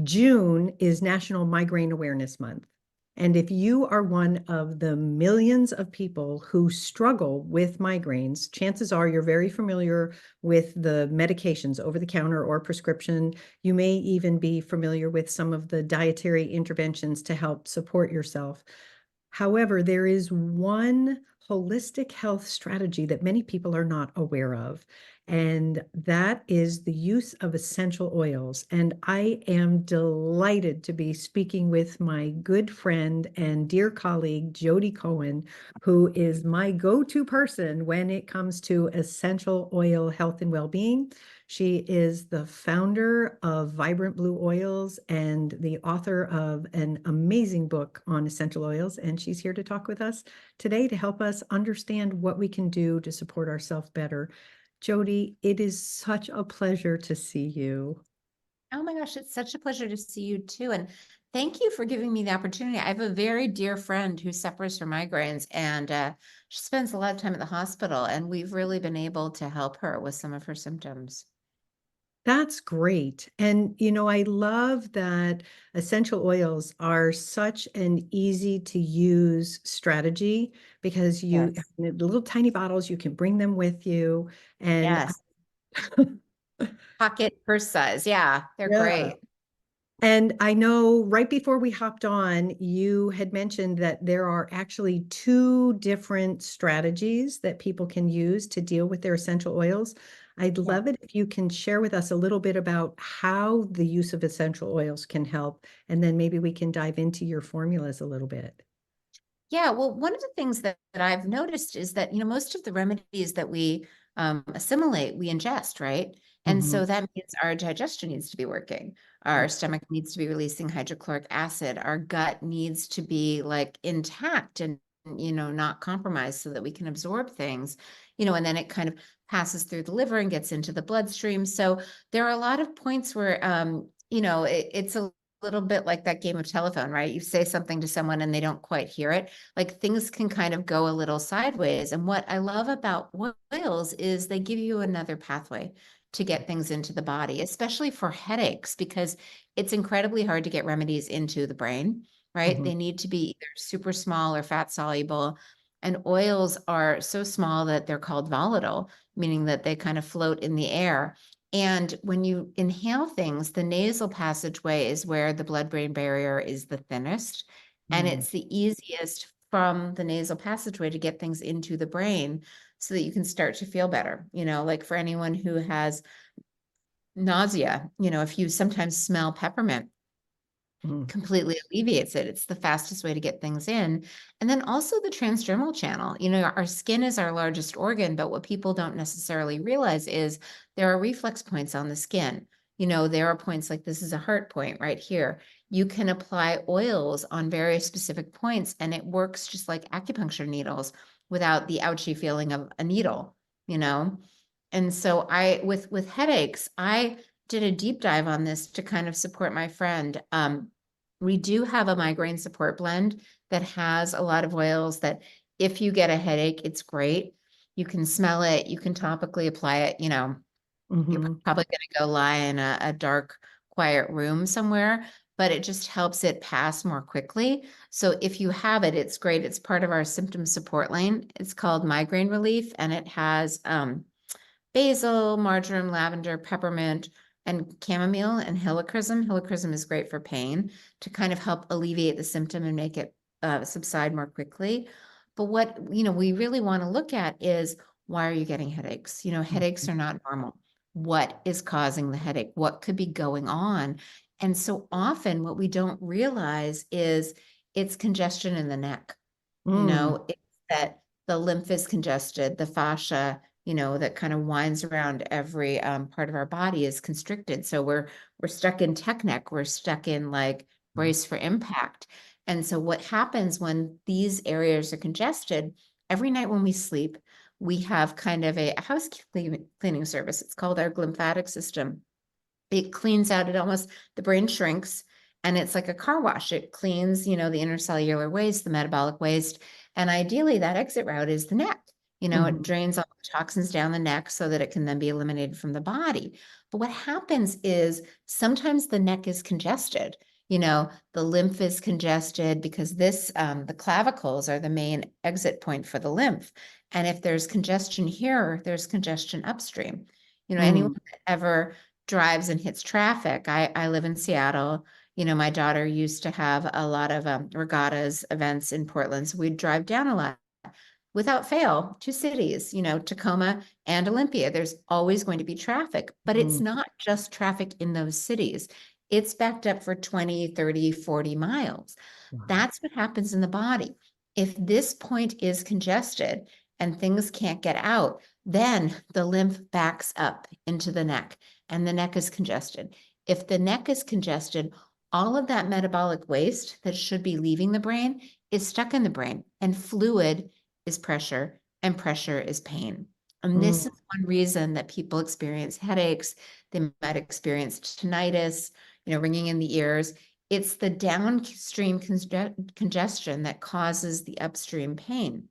June is National Migraine Awareness Month. And if you are one of the millions of people who struggle with migraines, chances are you're very familiar with the medications, over the counter or prescription. You may even be familiar with some of the dietary interventions to help support yourself. However, there is one holistic health strategy that many people are not aware of, and that is the use of essential oils. And I am delighted to be speaking with my good friend and dear colleague, Jodi Cohen, who is my go-to person when it comes to essential oil health and well-being. She is the founder of Vibrant Blue Oils and the author of an amazing book on essential oils. And she's here to talk with us today to help us understand what we can do to support ourselves better. Jodi, it is such a pleasure to see you. Oh my gosh, it's such a pleasure to see you too. And thank you for giving me the opportunity. I have a very dear friend who suffers from migraines, and she spends a lot of time at the hospital, and we've really been able to help her with some of her symptoms. That's great. And, I love that essential oils are such an easy to use strategy because you Yes. in little tiny bottles, you can bring them with you. And Yes. Pocket purse size. Yeah, they're yeah. great. And I know right before we hopped on, you had mentioned that there are actually two different strategies that people can use to deal with their essential oils. I'd Yeah. love it if you can share with us a little bit about how the use of essential oils can help, and then maybe we can dive into your formulas a little bit. Yeah, well, one of the things that I've noticed is that, most of the remedies that we assimilate, we ingest, right? And Mhm. so that means our digestion needs to be working. Our stomach needs to be releasing hydrochloric acid. Our gut needs to be like intact and, not compromised so that we can absorb things, and then it kind of passes through the liver and gets into the bloodstream. So there are a lot of points where, it's a little bit like that game of telephone, right? You say something to someone and they don't quite hear it. Like things can kind of go a little sideways. And what I love about oils is they give you another pathway to get things into the body, especially for headaches, because it's incredibly hard to get remedies into the brain, right? Mhm. They need to be either super small or fat soluble. And oils are so small that they're called volatile, meaning that they kind of float in the air. And when you inhale things, the nasal passageway is where the blood-brain barrier is the thinnest, and Mm. it's the easiest from the nasal passageway to get things into the brain so that you can start to feel better. Like for anyone who has nausea, if you sometimes smell peppermint, Mm. completely alleviates it. It's the fastest way to get things in. And then also the transdermal channel. Our skin is our largest organ, but what people don't necessarily realize is there are reflex points on the skin. There are points like this is a heart point right here. You can apply oils on very specific points, and it works just like acupuncture needles without the ouchy feeling of a needle, you know? And so with headaches, I did a deep dive on this to kind of support my friend. We do have a migraine support blend that has a lot of oils that if you get a headache, it's great. You can smell it, you can topically apply it. You're Mhm. probably going to go lie in a dark, quiet room somewhere, but it just helps it pass more quickly. So if you have it, it's great. It's part of our symptom support lane. It's called Migraine Relief, and it has basil, marjoram, lavender, peppermint, and chamomile and helichrysum. Helichrysum is great for pain to kind of help alleviate the symptom and make it subside more quickly. But what, we really want to look at is why are you getting headaches? Headaches Mhm. are not normal. What is causing the headache? What could be going on? And so often what we don't realize is it's congestion in the neck. Mm. It's that the lymph is congested, the fascia, that kind of winds around every part of our body is constricted. So we're stuck in tech neck, we're stuck in like brace for impact. And so what happens when these areas are congested, every night when we sleep, we have kind of a house cleaning service. It's called our lymphatic system. It cleans out it almost the brain shrinks, and it's like a car wash. It cleans, the intercellular waste, the metabolic waste, and ideally that exit route is the neck. It drains all the toxins down the neck so that it can then be eliminated from the body. But what happens is sometimes the neck is congested. The lymph is congested because the clavicles are the main exit point for the lymph. And if there's congestion here, there's congestion upstream. Anyone that ever drives and hits traffic, I live in Seattle. My daughter used to have a lot of regattas events in Portland. So we'd drive down a lot without fail, two cities, Tacoma and Olympia. There's always going to be traffic, but it's not just traffic in those cities. It's backed up for 20, 30, 40 miles. Wow. That's what happens in the body. If this point is congested and things can't get out, then the lymph backs up into the neck and the neck is congested. If the neck is congested, all of that metabolic waste that should be leaving the brain is stuck in the brain, and fluid is pressure and pressure is pain. And this is one reason that people experience headaches. They might experience tinnitus, ringing in the ears. It's the downstream congestion that causes the upstream pain.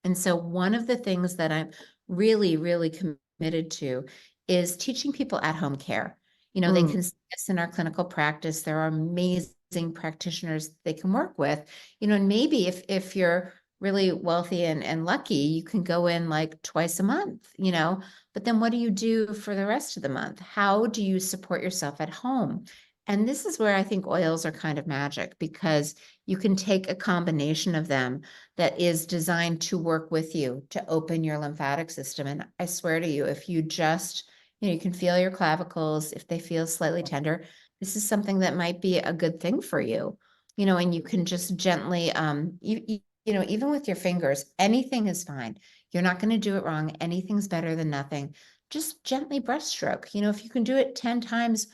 And so one of the things that I'm really, really committed to is teaching people at-home care. They can see us in our clinical practice. There are amazing practitioners they can work with, and maybe if you're really wealthy and lucky, you can go in like twice a month, but then what do you do for the rest of the month? How do you support yourself at home? And this is where I think oils are kind of magic, because you can take a combination of them that is designed to work with you to open your lymphatic system. And I swear to you, if you just, you can feel your clavicles, if they feel slightly tender, this is something that might be a good thing for you, and you can just gently, even with your fingers, anything is fine. You're not going to do it wrong. Anything's better than nothing. Just gently brushstroke. If you can do it 10 times,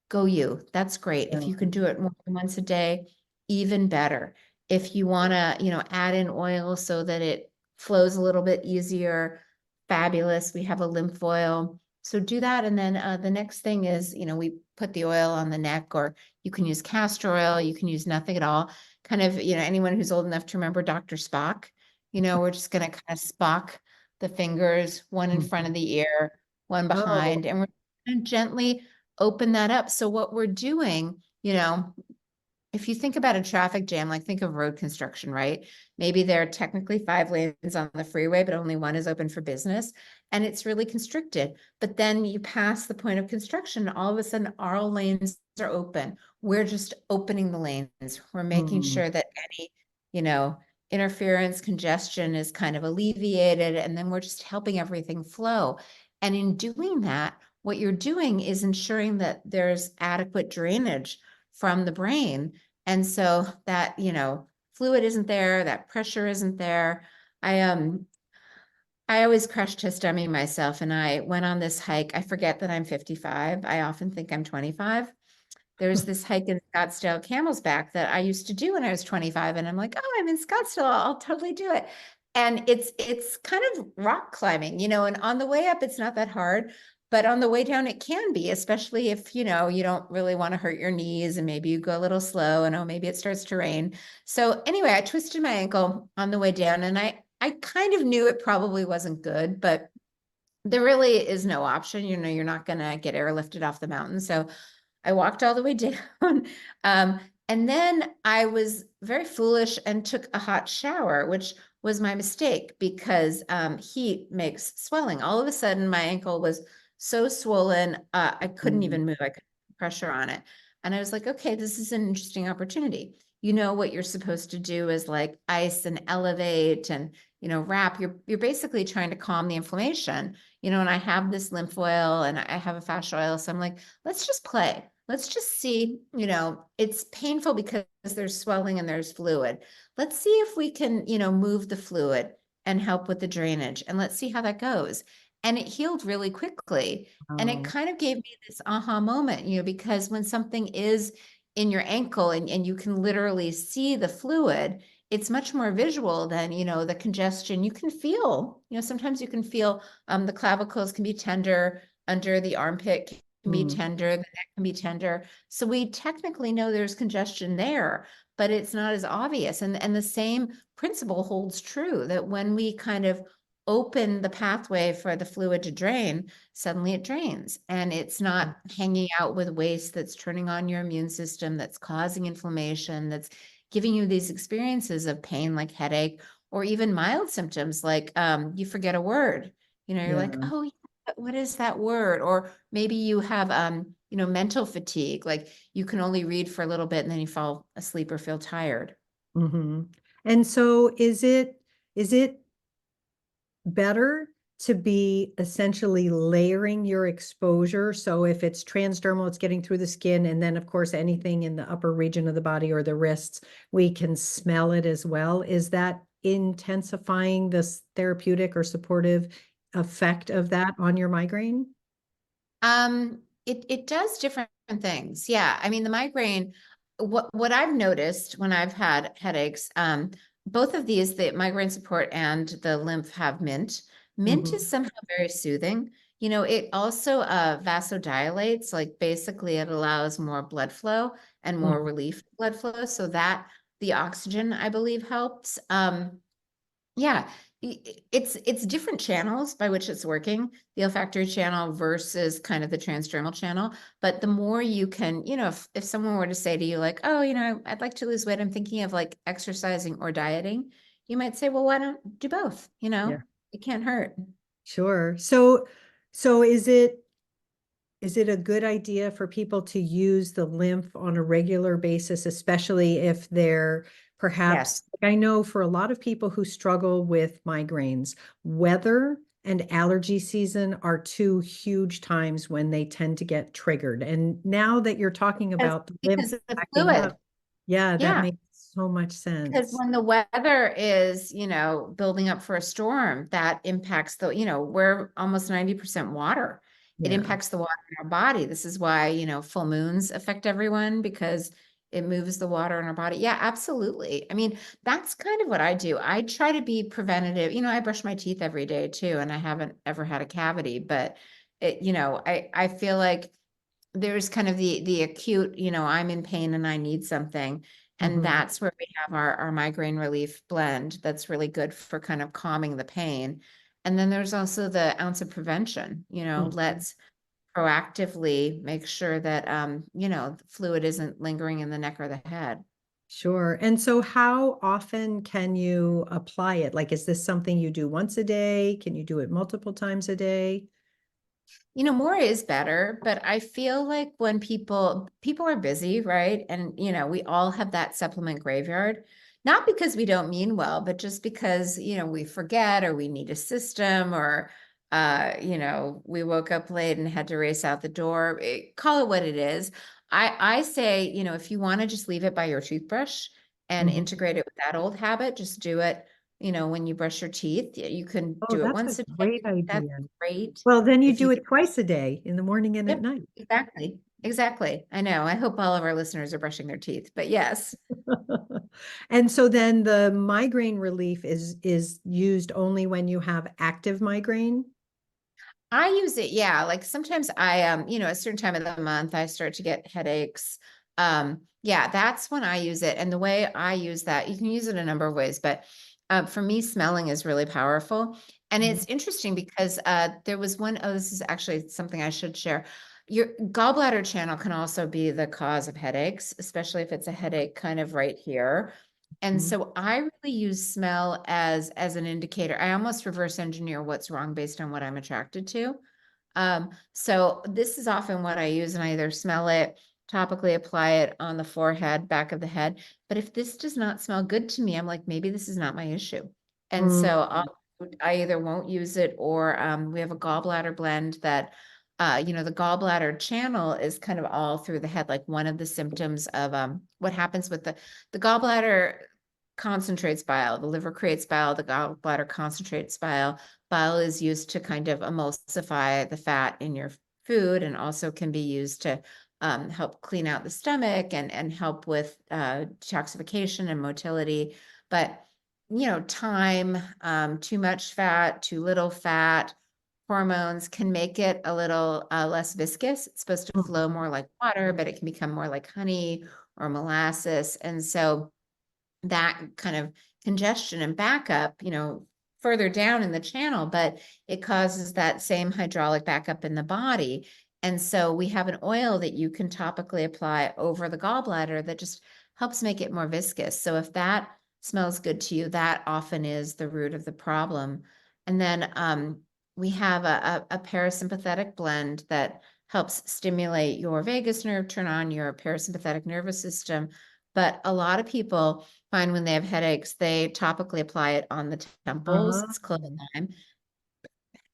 go you. That's great. If you can do it more than once a day, even better. If you want to, add in oil so that it flows a little bit easier, fabulous. We have a lymph oil. So do that. And then the next thing is, we put the oil on the neck, or you can use castor oil. You can use nothing at all. Kind of, anyone who's old enough to remember Dr. Spock, we're just going to kind of Spock the fingers, one in front of the ear, one behind, and we're going to gently open that up. So what we're doing, if you think about a traffic jam, like think of road construction, right? Maybe there are technically 5 lanes on the freeway, but only one is open for business, and it's really constricted. But then you pass the point of construction, all of a sudden our lanes are open. We're just opening the lanes. We're making sure that any, interference, congestion is kind of alleviated, and then we're just helping everything flow. And in doing that, what you're doing is ensuring that there's adequate drainage from the brain. And so that, fluid isn't there, that pressure isn't there. I always crush histamine myself, and I went on this hike. I forget that I'm 55. I often think I'm 25. There's this hike in Scottsdale, Camel's Back, that I used to do when I was 25. And I'm like, oh, I'm in Scottsdale. I'll totally do it. And it's kind of rock climbing, and on the way up, it's not that hard. But on the way down, it can be, especially if, you don't really want to hurt your knees, and maybe you go a little slow, and maybe it starts to rain. So anyway, I twisted my ankle on the way down, and I kind of knew it probably wasn't good, but there really is no option. You're not going to get airlifted off the mountain. So I walked all the way down. And then I was very foolish and took a hot shower, which was my mistake, because heat makes swelling. All of a sudden, my ankle was so swollen, I couldn't even move. I couldn't put pressure on it. And I was like, okay, this is an interesting opportunity. What you're supposed to do is like ice and elevate and, wrap. You're basically trying to calm the inflammation, and I have this lymph oil and I have a fascia oil. So I'm like, let's just play. Let's just see, it's painful because there's swelling and there's fluid. Let's see if we can, move the fluid and help with the drainage. And let's see how that goes. And it healed really quickly. And it kind of gave me this aha moment, because when something is in your ankle and you can literally see the fluid, it's much more visual than, the congestion. You can feel, sometimes you can feel the clavicles can be tender, under the armpit can be tender, the neck can be tender. So we technically know there's congestion there, but it's not as obvious. And the same principle holds true, that when we kind of open the pathway for the fluid to drain, suddenly it drains. And it's not hanging out with waste that's turning on your immune system, that's causing inflammation, that's giving you these experiences of pain like headache, or even mild symptoms like you forget a word. You're like, Yeah. oh, yeah, what is that word? Or maybe you have mental fatigue, like you can only read for a little bit and then you fall asleep or feel tired. Hmm. And so is it better to be essentially layering your exposure? So if it's transdermal, it's getting through the skin, and then of course anything in the upper region of the body or the wrists, we can smell it as well. Is that intensifying this therapeutic or supportive effect of that on your migraine? It does different things. Yeah. I mean, the migraine, what I've noticed when I've had headaches, both of these, the migraine support and the lymph have mint. Mint is Hmm. somehow very soothing. It also vasodilates, like basically it allows more blood flow and more relief blood flow, so that the oxygen, I believe, helps. Yeah, it's different channels by which it's working, the olfactory channel versus kind of the transdermal channel. But the more you can, if someone were to say to you like, oh, I'd like to lose weight, I'm thinking of like exercising or dieting, you might say, well, why don't do both? Yeah, It can't hurt. sure. So is it a good idea for people to use the lymph on a regular basis, especially if they're perhaps, Yes. I know for a lot of people who struggle with migraines, weather and allergy season are two huge times when they tend to get triggered. And now that you're talking Because about the lymph because of the acting fluid. up, yeah, that Yeah. makes so much Because sense. when the weather is, building up for a storm, that impacts we're almost 90% water. It Yeah. impacts the water in our body. This is why, full moons affect everyone because it moves the water in our body. Yeah, absolutely. I mean, that's kind of what I do. I try to be preventative. I brush my teeth every day too, and I haven't ever had a cavity, but I feel like there's kind of the acute, I'm in pain and I need something. And Mhm. that's where we have our migraine relief blend that's really good for kind of calming the pain. And then there's also the ounce of prevention, Mhm. let's proactively make sure that the fluid isn't lingering in the neck or the head. Sure. And so how often can you apply it? Like, is this something you do once a day? Can you do it multiple times a day? More is better, but I feel like when people are busy, right? And we all have that supplement graveyard, not because we don't mean well, but just because, we forget or we need a system or we woke up late and had to race out the door. Call it what it is. I say, if you want to just leave it by your toothbrush and Mhm. integrate it with that old habit, just do it, when you brush your teeth. You can Oh, do it that's a once a great day. That's idea. great. Well, then you If you do it twice a day, in the morning and at Yep, night. exactly. Exactly. I know. I hope all of our listeners are brushing their teeth, but yes. And so then the migraine relief is used only when you have active migraine? I use it, yeah. Like sometimes a certain time of the month I start to get headaches. Yeah, that's when I use it. And the way I use that, you can use it a number of ways, but for me, smelling is really powerful. And it's Mhm. interesting because there was this is actually something I should share. Your gallbladder channel can also be the cause of headaches, especially if it's a headache kind of right here. And so I really use smell as an indicator. I almost reverse engineer what's wrong based on what I'm attracted to. So this is often what I use, and I either smell it, topically apply it on the forehead, back of the head. But if this does not smell good to me, I'm like, maybe this is not my issue. And Mm. so I either won't use it or we have a gallbladder blend that the gallbladder channel is kind of all through the head. Like one of the symptoms of what happens with the gallbladder concentrates bile, the liver creates bile, the gallbladder concentrates bile. Bile is used to kind of emulsify the fat in your food and also can be used to help clean out the stomach and help with detoxification and motility. But, time, too much fat, too little fat, hormones can make it a little less viscous. It's supposed to flow Mhm. more like water, but it can become more like honey or molasses. And so that kind of congestion and backup, further down in the channel, but it causes that same hydraulic backup in the body. And so we have an oil that you can topically apply over the gallbladder that just helps make it more viscous. So if that smells good to you, that often is the root of the problem. And then we have a parasympathetic blend that helps stimulate your vagus nerve, turn on your parasympathetic nervous system. But a lot of people find when they have headaches, they topically apply it on the temples. Oh, It's cloverleaf.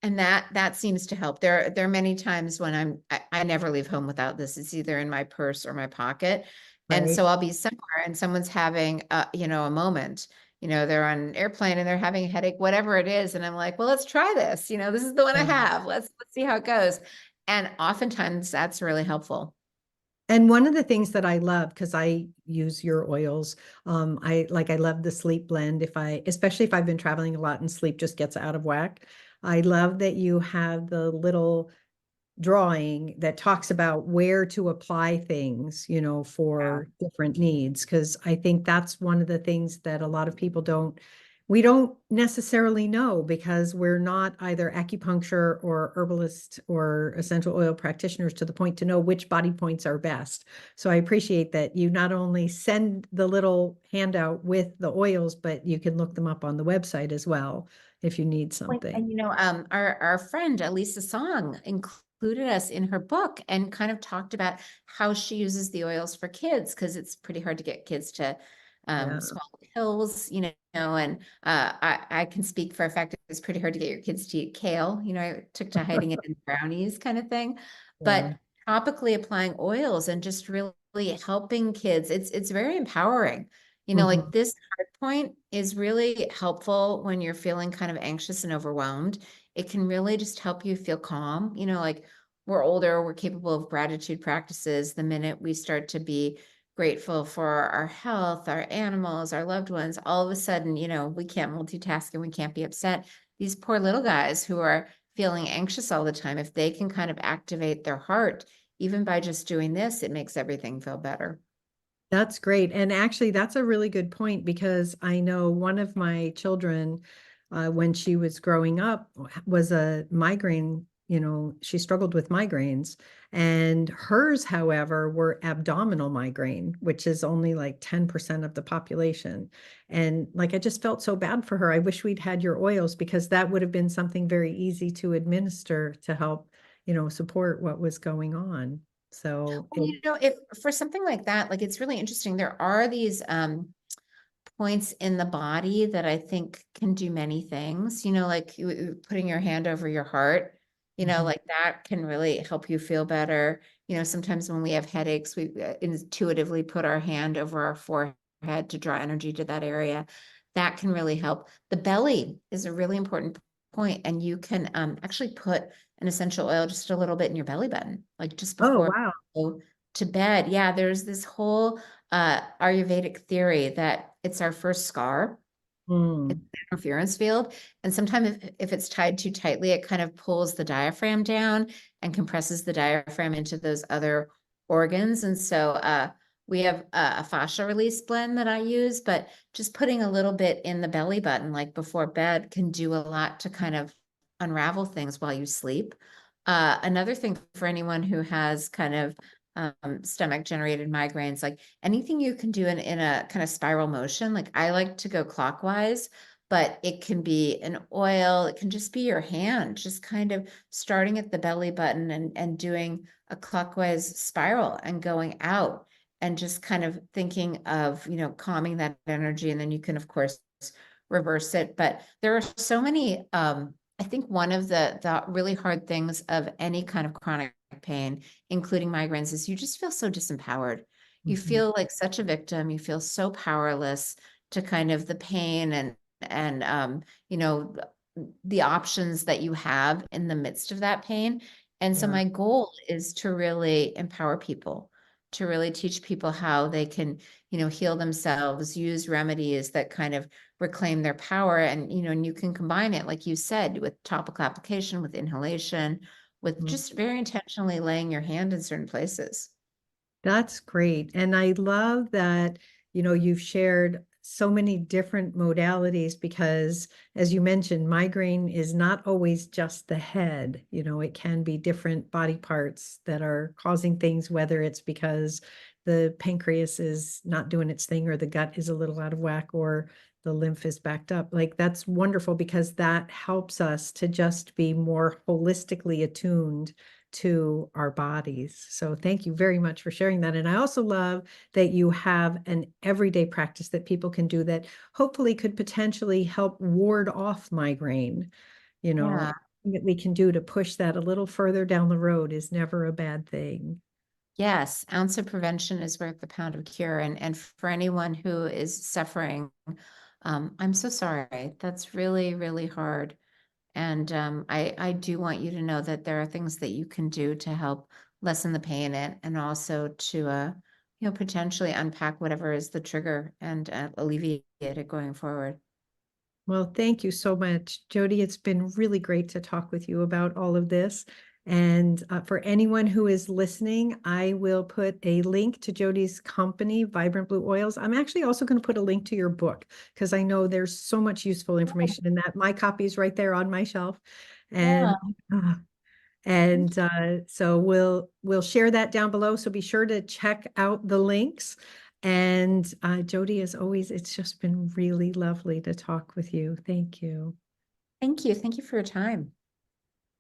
And that seems to help. There are many times when I never leave home without this. It's either in my purse or my pocket. And right. so I'll be somewhere and someone's having a moment. They're on an airplane and they're having a headache, whatever it is. And I'm like, well, let's try this. This is the one I Yeah. have. Let's see how it goes. And oftentimes that's really helpful. And one of the things that I love, because I use your oils, I love the sleep blend. Especially if I've been traveling a lot and sleep just gets out of whack. I love that you have the little drawing that talks about where to apply things, Yeah. for different needs. Because I think that's one of the things that a lot of people we don't necessarily know because we're not either acupuncture or herbalist or essential oil practitioners to the point to know which body points are best. So I appreciate that you not only send the little handout with the oils, but you can look them up on the website as well if you need something. And our friend Elisa Song included us in her book and kind of talked about how she uses the oils for kids because it's pretty hard to get kids to Yeah. swallow pills, and I can speak for a fact it's pretty hard to get your kids to eat kale. I took to hiding it in brownies kind of thing, Yeah. but topically applying oils and just really helping kids, it's very empowering. Like Mhm. this hard point is really helpful when you're feeling kind of anxious and overwhelmed. It can really just help you feel calm. Like we're older, we're capable of gratitude practices. The minute we start to be grateful for our health, our animals, our loved ones, all of a sudden, we can't multitask and we can't be upset. These poor little guys who are feeling anxious all the time, if they can kind of activate their heart, even by just doing this, it makes everything feel better. That's great. And actually, that's a really good point because I know one of my children, when she was growing up, was a migraine. She struggled with migraines. And hers, however, were abdominal migraine, which is only like 10% of the population. And like, I just felt so bad for her. I wish we'd had your oils because that would have been something very easy to administer to help, support what was going on. So Well, if for something like that, like it's really interesting. There are these points in the body that I think can do many things, like putting your hand over your heart, Mhm. like that can really help you feel better. Sometimes when we have headaches, we intuitively put our hand over our forehead to draw energy to that area. That can really help. The belly is a really important point, and you can actually put an essential oil just a little bit in your belly button, like just Oh, before wow. you go to bed. Yeah, there's this whole Ayurvedic theory that it's our first scar. It's Mm. the interference field. And sometimes if it's tied too tightly, it kind of pulls the diaphragm down and compresses the diaphragm into those other organs. And so we have a fascia release blend that I use, but just putting a little bit in the belly button, like before bed, can do a lot to kind of unravel things while you sleep. Another thing for anyone who has kind of stomach generated migraines, like anything you can do in a kind of spiral motion. Like I like to go clockwise, but it can be an oil, it can just be your hand, just kind of starting at the belly button and doing a clockwise spiral and going out and just kind of thinking of, calming that energy. And then you can, of course, reverse it. But there are so many, I think one of the really hard things of any kind of chronic pain, including migraines, is you just feel so disempowered. You Mhm. feel like such a victim. You feel so powerless to kind of the pain and the options that you have in the midst of that pain. And so Yeah. my goal is to really empower people, to really teach people how they can, heal themselves, use remedies that kind of reclaim their power. And you can combine it, like you said, with topical application, with inhalation, with Mm. just very intentionally laying your hand in certain places. That's great. And I love that, you've shared so many different modalities because, as you mentioned, migraine is not always just the head. You know, it can be different body parts that are causing things, whether it's because the pancreas is not doing its thing or the gut is a little out of whack or the lymph is backed up. Like that's wonderful because that helps us to just be more holistically attuned to our bodies. So thank you very much for sharing that. And I also love that you have an everyday practice that people can do that hopefully could potentially help ward off migraine. You know, Yeah. anything that we can do to push that a little further down the road is never a bad thing. Yes, ounce of prevention is worth the pound of cure. And for anyone who is suffering, I'm so sorry. That's really, really hard. And I do want you to know that there are things that you can do to help lessen the pain and also to potentially unpack whatever is the trigger and alleviate it going forward. Well, thank you so much, Jodi. It's been really great to talk with you about all of this. And for anyone who is listening, I will put a link to Jodi's company, Vibrant Blue Oils. I'm actually also going to put a link to your book because I know there's so much useful information in that. My copy is right there on my shelf. Yeah. And uh, so we'll share that down below. So be sure to check out the links. And Jodi, as always, it's just been really lovely to talk with you. Thank you. Thank you. Thank you for your time.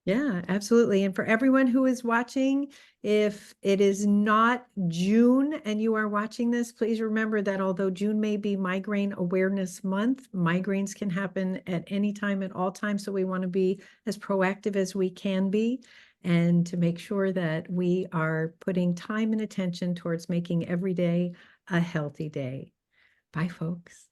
Yeah, absolutely. And for everyone who is watching, if it is not June and you are watching this, please remember that although June may be Migraine Awareness Month, migraines can happen at any time, at all times. So we want to be as proactive as we can be and to make sure that we are putting time and attention towards making every day a healthy day. Bye, folks.